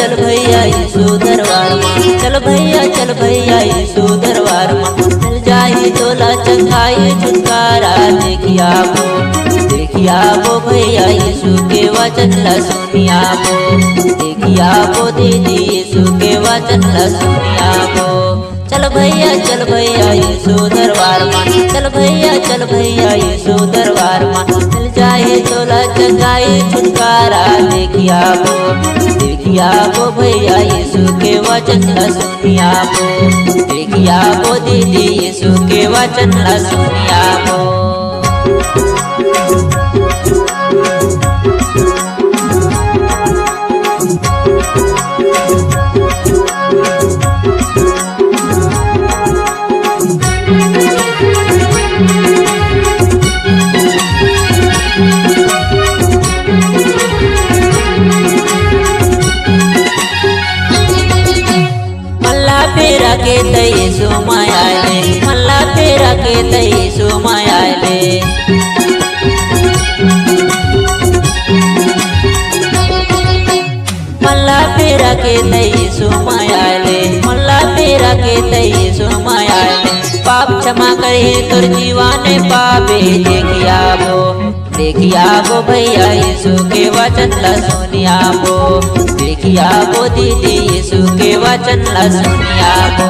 चल भैया यीशु दरबार में, चल भैया चल भैया यीशु दरबार में। मिल जाई तोला चंगाई छुटकारा, देखिया वो भैया यीशु के वचन ला सुनिया वो, देखिया वो दीदी यीशु के वचन ला सुनिया वो। चल भैया यीशु दरबार में, चल भैया यीशु दरबार में। मिल जाए तोला चंगाई छुटकारा, देखिया वो भैया यीशु के वचन ला सुनिया वो, देखिया वो दीदी यीशु के वचन ला सुनिया वो। फेरा के यीशु मायाले, मल्ला फेरा के यीशु मायाले। मल्ला फेरा के यीशु मायाले, मल्ला फेरा के यीशु मायाले। पाप क्षमा करे तोर जीवाने पावे, देखिया वो भैया यीशु के वचन ला सुनिया वो, देखिया वो दीदी यीशु के वचन ला सुनिया वो।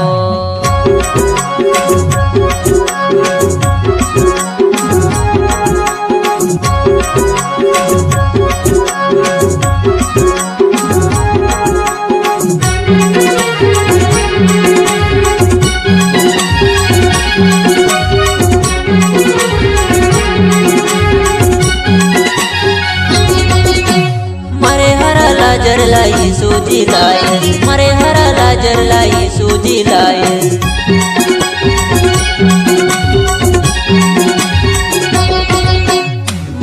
लाजर ला यीशु जी लाए, मरे हरा लाजर ला यीशु जी लाए।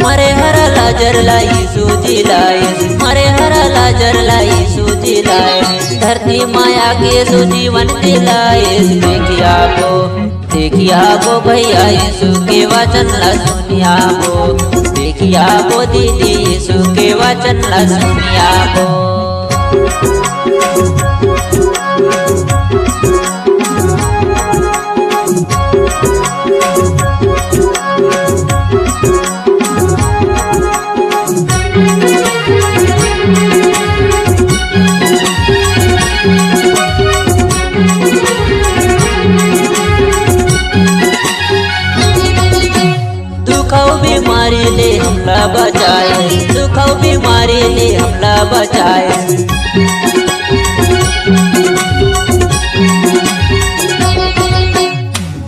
मरे हरा लाजर ला यीशु जी लाए, मरे हरा लाजर ला यीशु जी लाए। धरती माया के सो जीवन दिलाए, देखिया वो भैया यीशु के वचन ला सुनिया वो, देखिया वो दीदी यीशु के वचन ला सुनिया वो। बीमारी ले हमला बचाए, दुखों बीमारी ले हमला बचाए।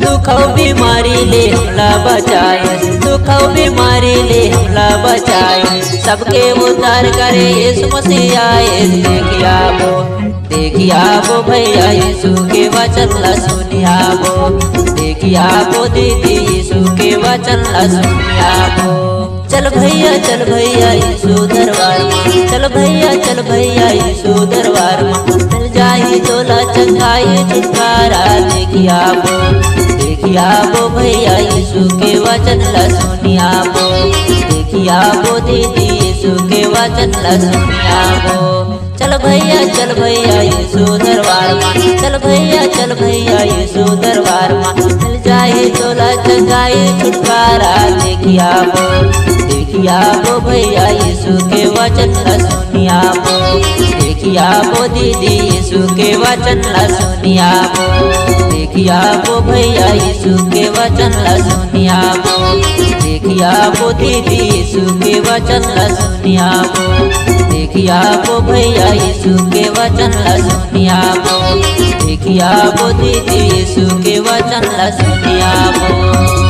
दुखों बीमारी ले हमला बचाए, दुखों बीमारी ले हमला बचाए। सबके उद्धार करे यीशु मसीह आए, देखिया वो भैया यीशु के वचन ला सुनिया वो, देखिया वो दीदी यीशु के वचन ला सुनिया वो। चल भैया यीशु दरबार में, चल भैया यीशु दरबार में। मिल जाए तोला चंगाई छुटकारा, देखिया वो भैया यीशु के वचन ला सुनिया वो, देखिया वो दीदी यीशु के वचन ला सुनिया वो। चल भैया यीशु दरबार में, चल भैया यीशु दरबार में। मिल जाए तोला चंगाई छुटकारा, देखिया वो भैया यीशु के वचन ला सुनिया वो, देखिया वो दीदी यीशु के वचन ला सुनिया वो, देखिया वो भैया यीशु के वचन ला सुनिया वो, देखिया वो दीदी यीशु के वचन ला सुनिया वो, देखिया वो भैया यीशु के वचन ला सुनिया वो, देखिया वो दीदी यीशु के वचन ला सुनिया वो।